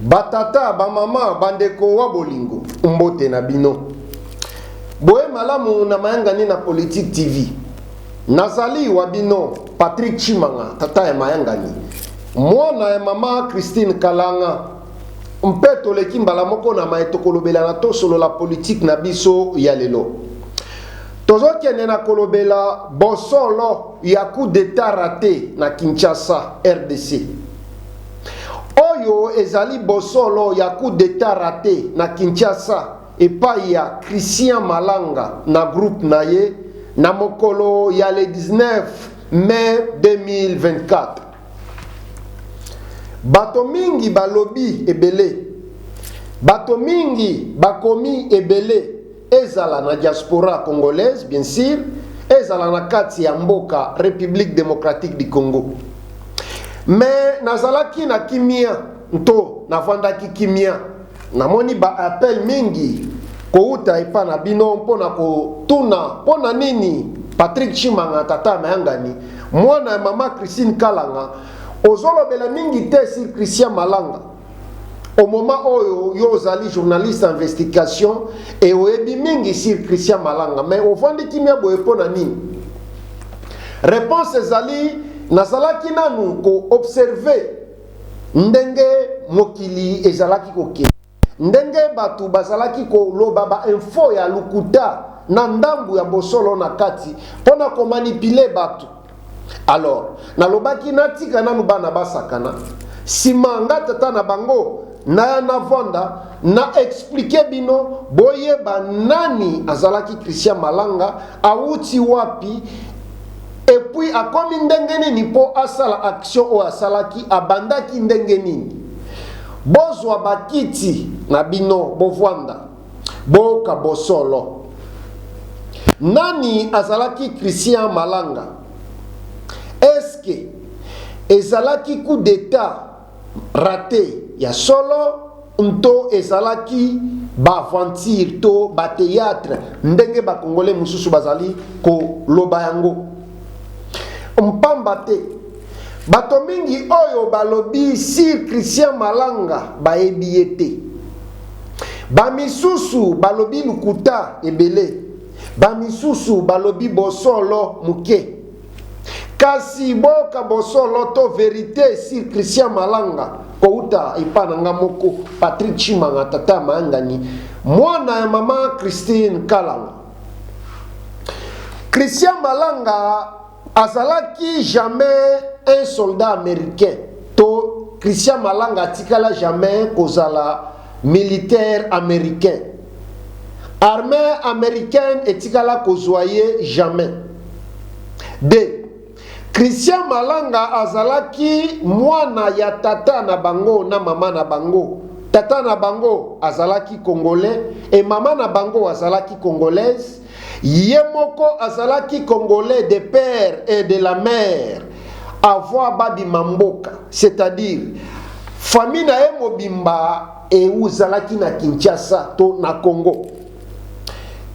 Batata, bamama, bandeko wa bolingo, mbote na bino. Boye malamu na mayangani na Politique TV. Nazali wa bino, Patrick Chimanga, tata ya mayangani. Mwana ya mama Christine Kalanga. Mpeto leki mbala moko na maetokolobela na tosolo la politique na biso ya lelo. Tozokende na kolobela bosolo ya coup d'état raté na Kinshasa, RDC. Oyo ezali bosolo ya coup d'état raté na Kinshasa epai ya Christian Malanga na groupe na ye na mokolo ya le 19 mai 2024. Bato mingi balobi ebele, bato mingi bakomi ebele, ezala na diaspora congolaise bien sûr, ezala na kati ya mboka République démocratique du Congo. Mais nazalaki na kimia nto navandaki kimia namoni ba appel mingi kouta epa na bino mpona kotuna mpona nini Patrick Chimanga tata mayangani mwana ya mama Christine Kalanga ozolobela mingi te sur Christian Malanga. Au moment oyo yo ozali journaliste investigation et oyebi mingi sur Christian Malanga, mais ovandi kimia boye mpona nini? Réponse ezali nazalaki nanu ko observer ndenge mokili ezalaki koke, ndenge batu bazalaki ko loba ba info ya lukuta na ndambu ya bosolo na kati pona ko manipuler batu. Alors nalobaki natika nanu bana basakana simanga tata na bango na navanda na expliquer bino boye ba nani azalaki Christian Malanga awuti wapi. Et puis akomi ndenge nini po asala action o asalaki abandaki ndenge nini. Bozwa bakiti na bino bovwanda boka bosolo nani azalaki Christian Malanga. Est-ce que ezalaki coup d'état raté ya solo nto ezalaki ba aventure to ba théâtre ndenge ba congolais mususu bazali ko loba yango mpamba te. Bato mingi oyo balobi sir Christian Malanga bayebi ete. Ba misusu balobi lukuta ebele, ba misusu balobi bosolo muke. Kasi boka bosolo to vérité sir Christian Malanga kouta ipananga moko Patrick Chimanga tata mayangani mwana ya mama Christine Kalanga. Christian Malanga azalaki jamais un soldat américain. To Christian Malanga tikala jamais kozala militaire américain. Armée américaine etikala kozwaye jamais. De Christian Malanga azalaki mwana ya tata na bango na mama na bango. Tata na bango azalaki congolais et mama na bango azalaki congolaise. Yemoko azalaki congolais de père et de la mère. Avoir babi mamboka, c'est-à-dire famille na ye mobimba e uzalaki na Kinshasa to na Congo.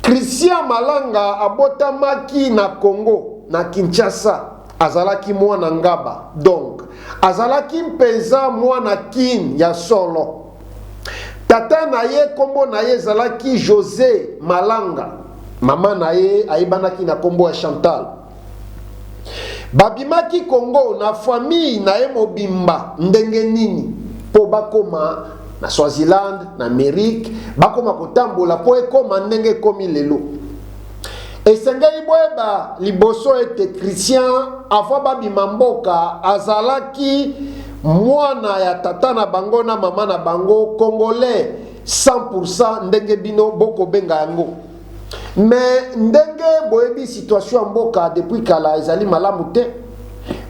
Christian Malanga abotamaki na Congo na Kinshasa azalaki mwana ngaba, donc azalaki mpenza mwana kin ya solo. Tata na ye kombo na ye zalaki José Malanga, mama na ye aibanaki na kombo ya Chantal. Babimaki Congo na famille na ye mobimba ndenge nini po bakoma na Swaziland na Amérique bakoma kotambola po ekoma ndenge komi lelo. Esengeli boyeba liboso ete Christian avant babima mboka azalaki mwana ya tata na bango na mama na bango congolais 100% ndenge bino boko benga yango. Mais ndenge boyebi situation mboka depuis kala ezali malamu te.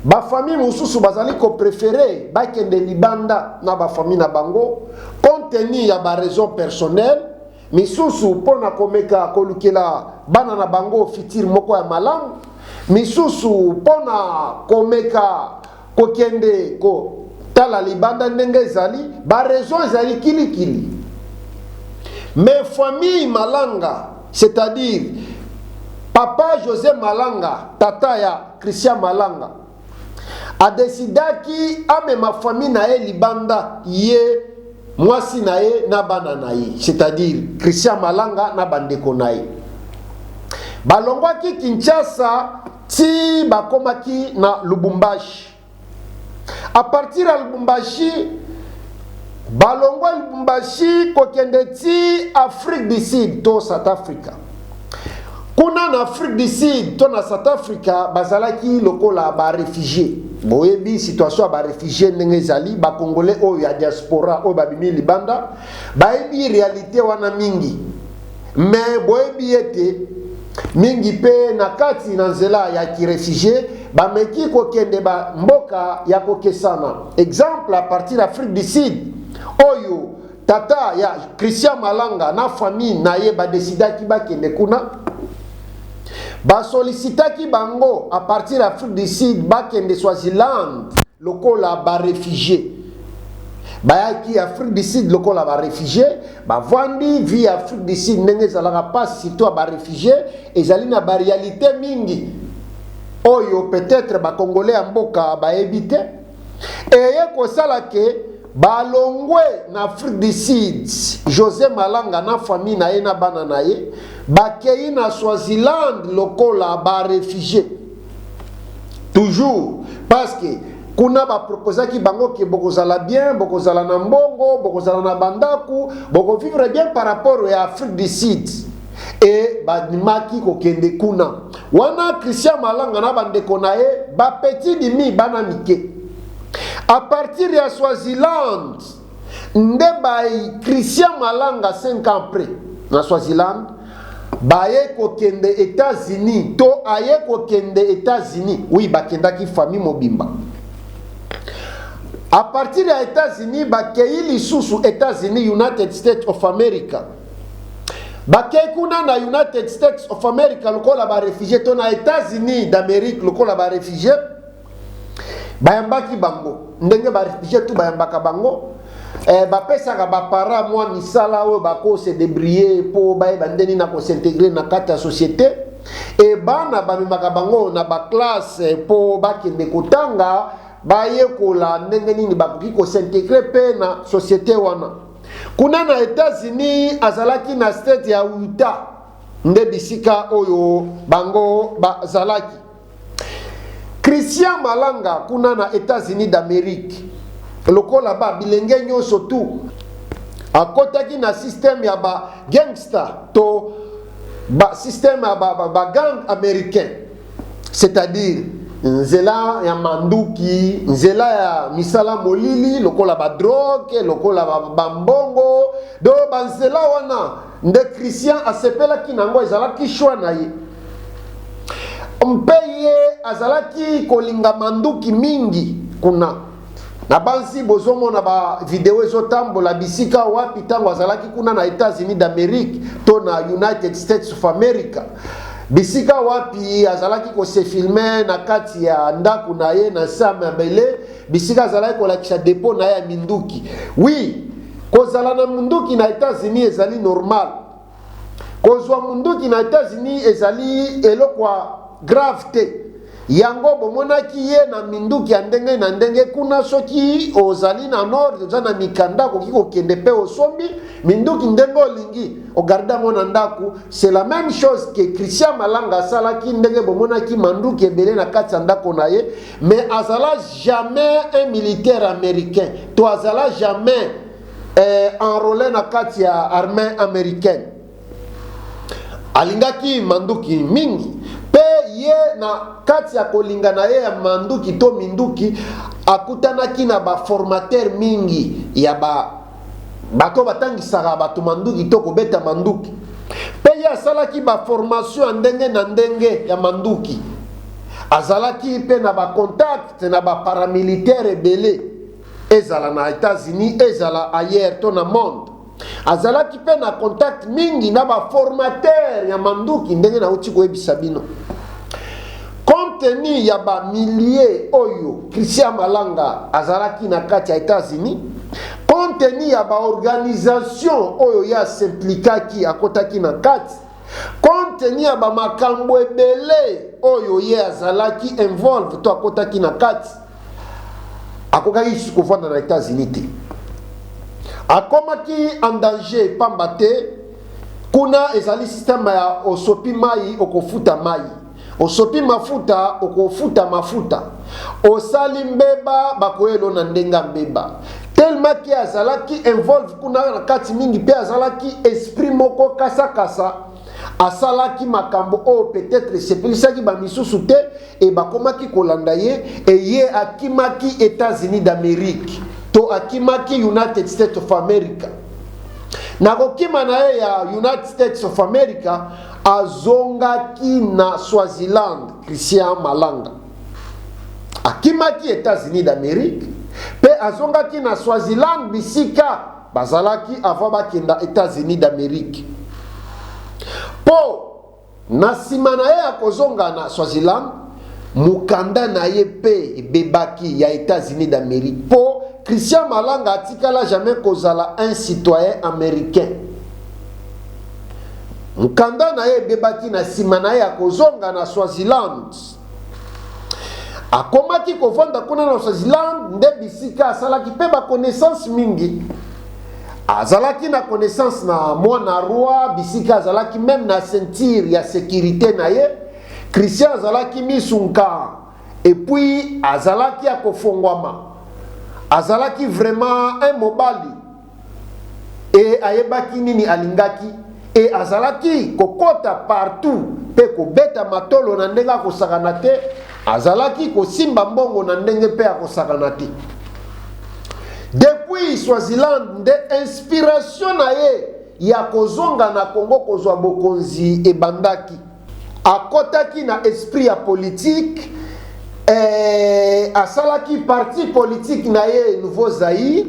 Ba famille mususu bazali ko préférer bakende libanda na ba famille na bango compte tenu ya ba raison personnelle. Misusu pona komeka kolukela bana na bango fitir moko ya malamu. Misusu pona komeka kokende ko tala libanda ndenge ezali ba raison ezali kilikili. Mais famille Malanga, c'est-à-dire papa José Malanga, tata ya Christian Malanga, a décidé ki ame ma famille na ye libanda ye mwasi na ye na bana na ye, c'est-à-dire Christian Malanga na bandeko na ye. Balongwaki Kinshasa ti bakomaki na Lubumbashi. A partir ya Lubumbashi, balongwa Lubumbashi kokende ti Afrique du Sud to South Africa. Kuna na Afrique du Sud to na South Africa bazalaki lokola ba réfugié. Boyebi situation ba réfugié ndenge zali ba congolais oyo ya diaspora oyo babimi libanda, bayebi réalité wana mingi. Mais boyebi ete mingi pe na kati na nzela ya ki réfugié bameki kokende ba mboka ya kokesana. Exemple à partir d'Afrique du Sud oyo tata ya Christian Malanga na famille na ye ba décidaki bakende kuna. Ba sollicitaki bango à partir d'Afrique du Sud bakende Swaziland lokola ba réfugié. Bayaki Afrique du Sud lokola ba réfugié, ba vandi via Afrique du Sud ndenge zalaka passe surtout ba réfugié ezali na ba réalité mingi. Oyo peut-être ba congolais ya mboka ba ebite eye kosala ke balongwe na Afrique du Sud José Malanga na famille na ye na bana na ye bakei na Swaziland lokola ba réfugié. Toujours parce que kuna ba proposaki bango ke bokozala bien, bokozala na mbongo, bokozala na bandaku, boko vivre bien par rapport à Afrique du Sud. Et badimaki kokende kuna. Wana Christian Malanga na bandeko na ye ba petit dimi bana mike. À partir ya Swaziland, nde bay Christian Malanga 5 ans après na Swaziland, baye kokende États-Unis, to aye kokende États-Unis. Oui, bakendaki famille mobimba. À partir des États-Unis, bakei lisusu États-Unis, United States of America. Bakei kuna na United States of America lokola ba réfugié to na États-Unis d'Amérique lokola ba réfugié. Bayambaki bango. Ndenge ba réfugié tout bayambaka bango. Bapesaka ba para mwa misala oyo bako se débrouiller po baye bandeni na ko s'intégrer na kati ya société. Et bana bamemaka bango na ba classe po bakende kotanga baye kola ndenge nini bakoki ko s'intégrer pe na société wana. Kuna na États-Unis azalaki na state ya Utah nde bisika oyo bango bazalaki. Christian Malanga kuna na États-Unis d'Amérique lokola ba bilenge nyonso tout akotaki na système ya ba gangster to ba système ya ba gang américain, c'est-à-dire nzela ya manduki, nzela ya misala molili lokola ba drogue, lokola ba mbongo, do banzela wana nde Christian asepelaki nango ezalaki shwa na ye. Mpeye azalaki kolinga manduki mingi kuna. Na bansi bozomo na ba video ezotambola bisika wapi tango azalaki kuna na États-Unis d'Amérique to na United States of America. Bisika wapi azalaki ko se filmer na kati ya ndaku na ye na sama bele, bisika azalaki ko lakisha dépôt na ya minduki. Oui, kozala na munduki na États-Unis ezali normal. Kozwa munduki na États-Unis ezali elokwa gravité. Yango bomonaki ye na minduki ya ndenge na ndenge kuna soki ozali na nord oza na mikanda koki kokende pe osombi minduki ndenge olingi ogarda mona ndaku. C'est la même chose que Christian Malanga asalaki ndenge bomonaki manduki ebele na kati ya ndako na ye, mais azala jamais un militaire américain to azala jamais enrôlé na kati ya armée américaine. Alingaki manduki mingi pe ye na kati ya kolinga na ye ya manduki to minduki akutanaki na ba formateur mingi ya bato batangisaka bato manduki to kobeta manduki pe ye asalaki ba formation ndenge na ndenge ya manduki. Azalaki pe na ba contact na ba paramilitaire ebele ezala na États-Unis ezala ailleurs to na monde. Azalaki pe na contact mingi na ba formateur ya manduki ndenge na uti koyebisa bino. Compte tenu ya ba milliers oyo Christian Malanga azalaki na kati ya États-Unis, compte tenu ya ba organisation oyo ya s'impliquaki akotaki na kati, compte tenu ya ba makambo ebele oyo ye azalaki involve to akotaki na kati, akokaki kovanda na États-Unis te. akomaki en danger pamba te kuna ezali système ya osopi mai okofuta mai, osopi mafuta okofuta mafuta, osali mbeba bakoyelo na ndenga mbeba. Tellement ki azalaki involve kuna na kati mingi pe azalaki esprit moko kasa kasa, asalaki makambo o peut-être sepelisaki ba misusu te e bakomaki kolanda ye e ye akimaki États-Unis d'Amérique to akimaki United States of America. Na kokima na ye ya United States of America azongaki na Swaziland. Christian Malanga akimaki États-Unis d'Amérique pe azongaki na Swaziland bisika bazalaki avant bakenda États-Unis d'Amérique. Po na sima na ye akozonga na Swaziland, mukanda na ye pe bebaki ya États-Unis d'Amérique. Po Christian Malanga atikala jamais kozala un citoyen américain. Mukanda na ye bebaki na sima na ye akozonga na Swaziland. Akomaki kovanda kuna na Swaziland nde bisika asalaki pe ba connaissance mingi. Azalaki na connaissance na mwana roi bisika, azalaki même na ceinture ya sécurité na ye. Christian azalaki misunka et puis azalaki akofongwama, azalaki vraiment un mobali et ayebaki nini alingaki et azalaki kokota partout pe kobeta matolo na ndenga kosakana te, azalaki kosimba mbongo na ndenge pe akosakana te. Depuis Swaziland de inspiration na ye ya kozonga na Congo kozwa bokonzi ebandaki, akotaki na esprit ya politique, asalaki parti politique na ye Nouveau Zaïre.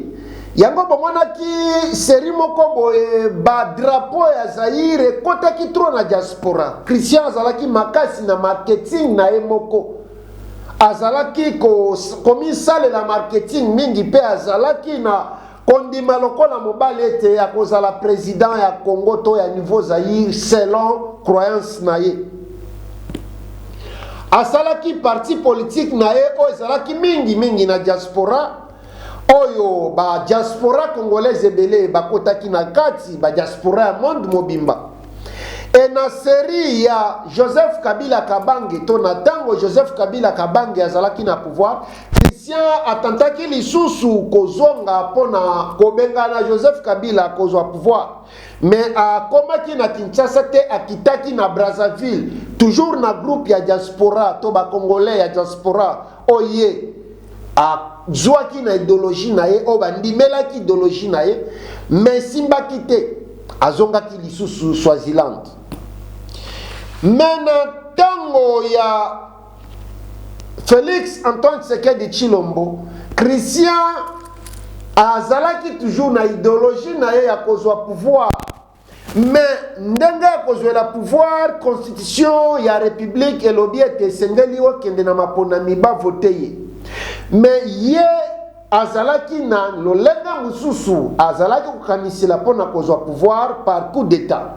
Yango bomonaki seri moko boye ba drapeau ya Zaïre kotaki trop na diaspora. Christian azalaki makasi na marketing na ye moko, azalaki komisale la marketing mingi pe azalaki na kondima lokola mobali ete ya kozala président ya Congo to ya Nouveau Zaïre selon croyance na ye. Asalaki parti politique na ye o ezalaki mingi na diaspora oyo ba diaspora congolaise ebele bakotaki na kati ba diaspora ya monde mobimba. Et na série ya Joseph Kabila Kabange to na tango Joseph Kabila Kabange azalaki na pouvoir, Christian atantaki lisusu kozonga pona kobenga na Joseph Kabila kozwa pouvoir, mais akomaki na Kinshasa te, akitaki na Brazzaville toujours na groupe ya diaspora to ba congolais ya diaspora oye azwaki na idéologie na ye o bandimelaki idéologie na ye, mais simbaki te, azongaki lisusu Swaziland. Mena tango ya Félix Antoine Tshisekedi Tshilombo, Christian azalaki toujours na idéologie na ye ya kozwa pouvoir, mais ndenge ya kozwa la pouvoir, constitution ya république elobi ete sengeli okende na maponami ba vote ye, mais ye azalaki na lolenga mususu, azalaki kokanisila pona kozwa pouvoir par coup d'état.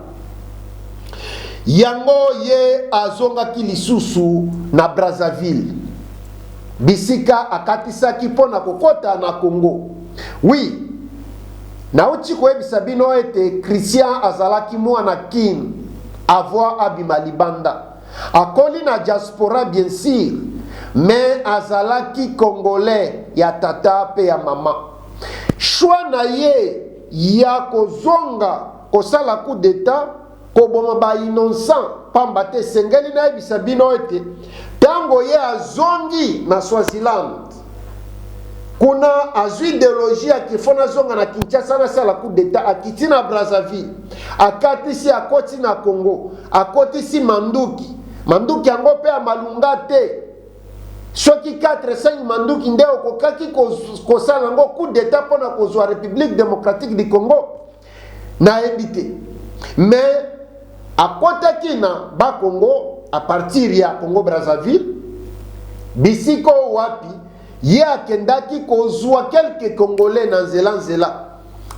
Yango ye azongaki lisusu na Brazzaville bisika akatisaki pona kokota na Congo. Oui, nauti koyebisa bino ete Christian azalaki mwana kin avoir abima libanda, akoli na diaspora bien sûr, mais azalaki congolais ya tata pe ya mama. Choix na ye ya kozonga kosala coup d'état koboma ba innocent pamba te sengeli na yebisa bino ete tango ye azongi na Swaziland kuna azwi idéologie akifona zonga na Kinshasa na sala coup d'état, akiti na Brazzaville, akatisi akoti na Congo, akotisi manduki yango pe amalunga te, soki 4-5 manduki nde okokaki kosala ngo coup d'état pona kozwa République démocratique du Congo na ebite. Mais akotaki na ba Congo a partir ya Congo Brazzaville bisiko wapi ye akendaki kozwa quelques Congolais na nzela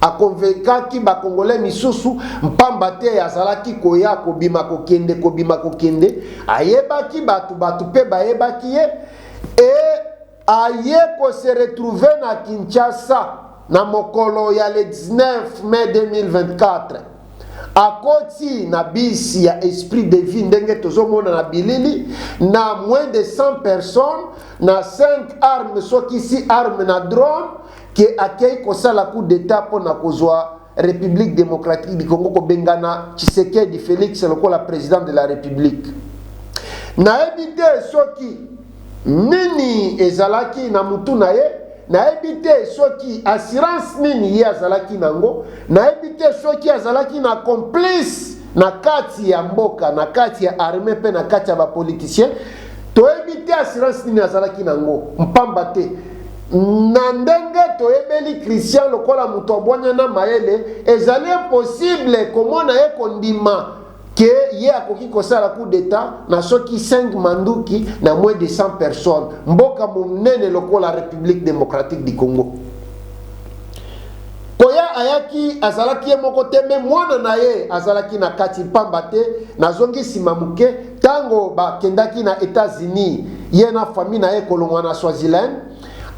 akonvekaki ba Congolais misusu mpamba te azalaki koya kobima kokende ayebaki batu pe bayebaki ye et aye ko se retrouver na Kinshasa na mokolo ya le 19 mai 2024 akoti na bisi ya esprit de vie ndenge tozomona na bilili na moins de 100 personnes na 5 armes soki 6 armes na drone ke akei kosala coup d'état pona kozwa République démocratique du Congo kobengana Tshisekedi Félix lokola président de la République. Na ebite soki nini ezalaki na mutu na ye, na ebite soki assurance nini ye azalaki nango, na ebite soki azalaki na complice na kati ya mboka, na kati ya armée pe na kati ya ba politicien, to ebite assurance nini azalaki nango, mpamba te. Na ndenge toyebeli Christian lokola mutu abwanya na mayele ezali impossible komona ye kondima ke ye akoki kosala coup d'état na soki 5 manduki na moins de 100 personnes mboka monene lokola République démocratique du Congo. Koya ayaki azalaki ye moko te me mwana na ye azalaki na kati pamba te nazongi sima muke tango bakendaki na États-Unis ye na famille na ye kolongwa na Swaziland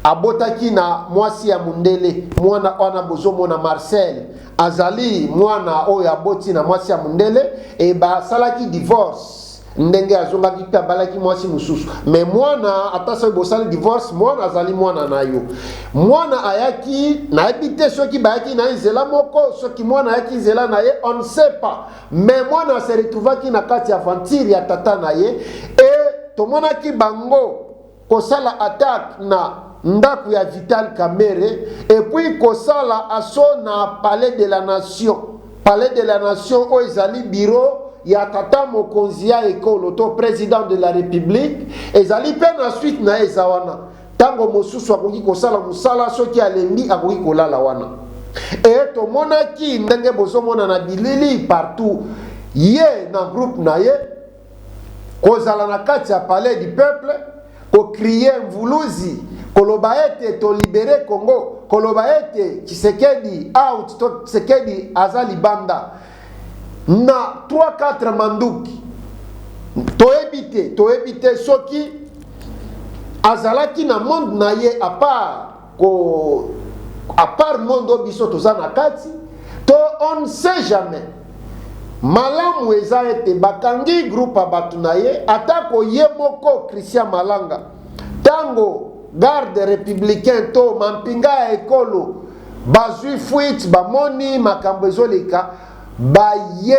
abotaki na mwasi ya mundele mwana wana bozomona Marcel azali mwana oyo aboti na mwasi ya mundele e basalaki divorce ndenge azongaki pe abalaki mwasi mususu me mwana atasa bosali divorce mwana azali mwana na yo mwana ayaki na ebite soki bayaki na nzela moko soki mwana ayaki nzela na ye on ne sait pas mais mwana se retrouvaki na kati ya aventure ya tata na ye e tomonaki bango kosala attaque na ndaku ya Vital Kamerhe et puis kosala aso na Palais de la Nation. Palais de la Nation o ezali bureau ya tata mokonzi ya ekolo to président de la République ezali pe na suite na ezawana tango mosusu akoki kosala musala soki alembi akoki kolala wana et to monaki ndenge bozomona na bilili partout ye na groupe na ye kozala na kati ya Palais du Peuple ko crier mvuluzi koloba ete to libere Congo, koloba ete Tshisekedi out, to Tshisekedi azali banda na 3-4 manduki to ebite soki azalaki na monde na ye à part monde obiso toza na kati to on ne sait jamais malamu eza ete bakangi groupe abatu na ye atako ye moko Christian Malanga tango garde républicain to mampinga ya ekolo bazui fuit bamoni makambo ezoleka baye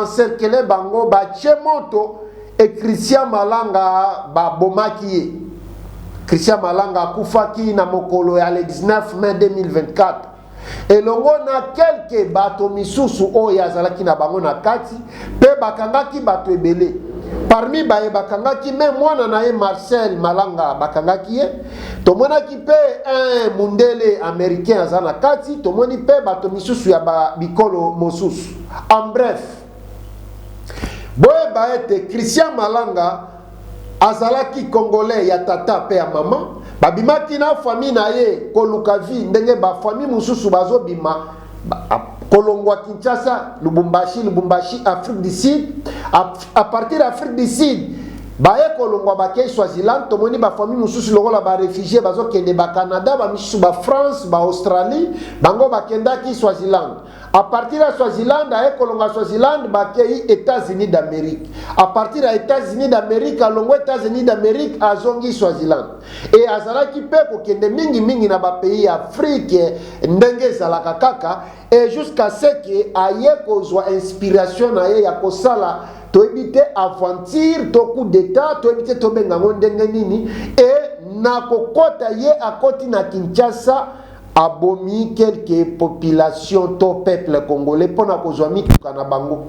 encercler bango batie moto e Christian Malanga babomaki ye. Christian Malanga akufaki na mokolo ya le 19 mai 2024 elongo na quelques bato misusu oyo azalaki na bango na kati pe bakangaki bato ebele parmi baye bakangaki me mwana na ye Marcel Malanga bakangaki ye tomonaki pe un mundele américain aza na kati tomoni pe bato misusu ya bikolo mosusu en bref boye baete Christian Malanga azalaki congolais ya tata pe ya mama babimaki na famille na ye koluka vi ndenge ba famille mususu bazobima kolongwa Kinshasa Lubumbashi Afrique du Sud à partir d'Afrique du Sud baye kolongwa bakei Swaziland tomoni ba famille mususu lokola ba réfugié bazokende ba Canada ba misusu ba France ba Australie bango bakendaki Swaziland à partir de Swaziland aye kolongwa Swaziland bakei États-Unis d'Amérique à partir des États-Unis d'Amérique alongo États-Unis d'Amérique azongi Swaziland et azalaki pe kokende mingi na ba pays Afrique ndenge zalaka kaka et jusqu'à ce que aye kozwa inspiration na ye ya kosala to éviter aventure to coup d'état to éviter to benga ndenge nini et na kokota ye akoti na Kinshasa abomi quelques populations to peuple congolais pona kozwa mituka na bango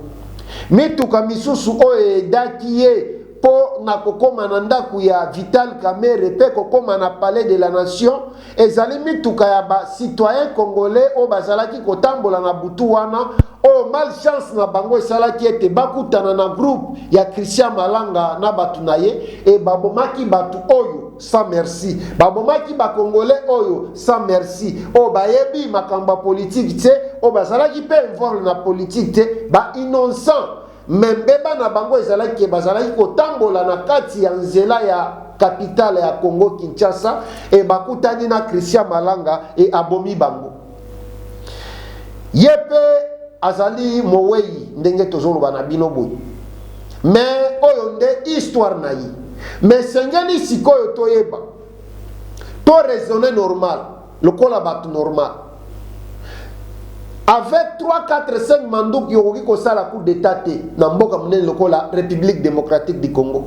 mituka misusu oyo edaki ye po na kokoma na ndaku ya Vital Kamerhe pe kokoma na Palais de la Nation ezali mituka ya ba citoyen congolais o bazalaki kotambola na butu wana o malchance na bango esalaki ete bakutana na groupe ya Christian Malanga na batu na ye e babomaki batu oyo sans merci babomaki ba congolais oyo sans merci o bayebi makamba politique te o bazalaki pe involve na politique te ba innocent membeba na bango ezalaki bazalaki kotambola na kati ya nzela ya capitale ya Congo Kinshasa e bakutani na Christian Malanga e abomi bango yepe azali mowei ndenge tozoloba na bino boye mais oyo nde histoire na ye mais sengeli sikoyo toyeba to raisonner normal lokola bato normal avec 3, 4, 5 manduki yokoki kosala coup d'état te na mboka monene lokola République démocratique du Congo.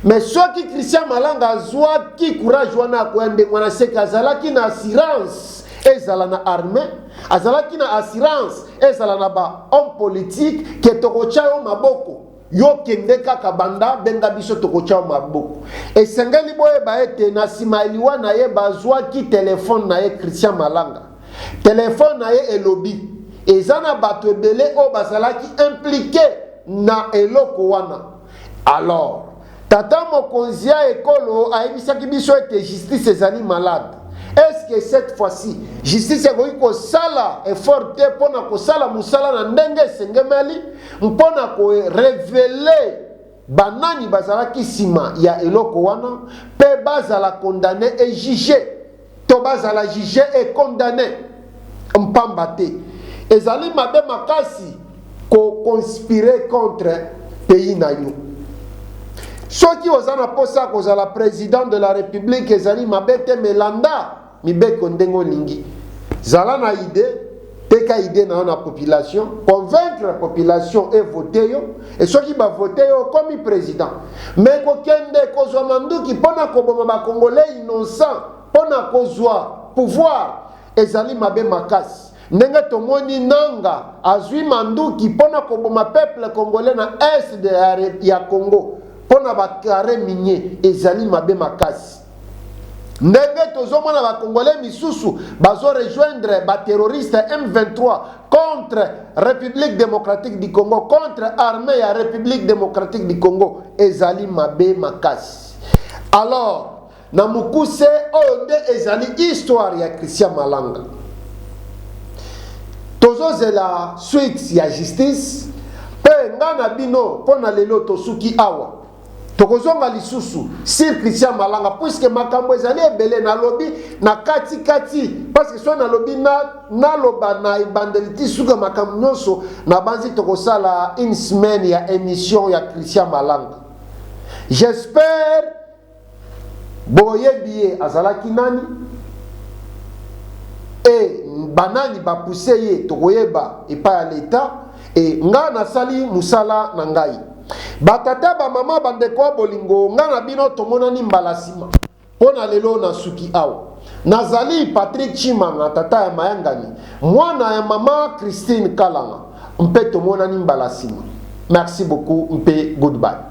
Mais soki Christian Malanga azwaki courage wana akoya ndenge wana seke azalaki na assurance ezala na armée, azalaki na assurance ezala na ba homme politique ke tokotya yo maboko yo kende kaka banda benga biso tokotya yo maboko. Esengeli boyeba ete na nsima eliwa na ye bazwaki telefone na ye Christian Malanga. Téléphone na ye elobi ezana bato ebele o bazalaki impliqué na eloko wana. Alors tata mokonzi ya ekolo ayebisaki biso ete justice ezali malade. Est-ce que cette fois-ci justice ekoki kosala effort te mpona kosala mosala na ndenge esengemeli mpona korevele banani bazalaki nsima ya eloko wana mpe bazala condamné et jugé to bazala jugé et condamné mpamba te ezali mabe makasi ko conspirer contre pays na yo. Soki ozana posa kozala président de la république ezali mabe te melanda mibeko ndengo lingi zala na idée teka idée na na population convaincre la population et voter yo et soki ba voter yo comme président mais ko kende kozwa manduki pona koboma ba congolais innocent pona kozwa pouvoir ezali mabe makasi ndenge tomoni nanga azwi manduki pona koboma peuple congolais na est de ya Congo pona ba carré minier ezali mabe makasi ndenge tozomona ba congolais misusu bazo rejoindre ba terroriste M23 contre République démocratique du Congo contre armée ya République démocratique du Congo ezali mabe makasi. Alors na mukuse oyo nde ezali histoire ya Christian Malanga. Tozozela suite ya justice pe ngana bino pona lelo tosuki awa tokozonga lisusu sur Christian Malanga puisque makambo ezali ebele na lobi na kati parce que so na lobi na loba na ibandeliti suka makambo nyonso na banzi tokosala une semaine ya émission ya Christian Malanga. J'espère boyebi azalaki nani et banani ba pousser ye tokoyeba epa ya l'état et nga nasali musala na ngai batata ba mama bandeko bolingo nga na bino tomonani mbala sima pona lelo na suki awa nazali Patrick Chimanga tata ya mayangani mwana ya mama Christine Kalanga mpe tomonani mbala sima. Merci beaucoup mpe goodbye.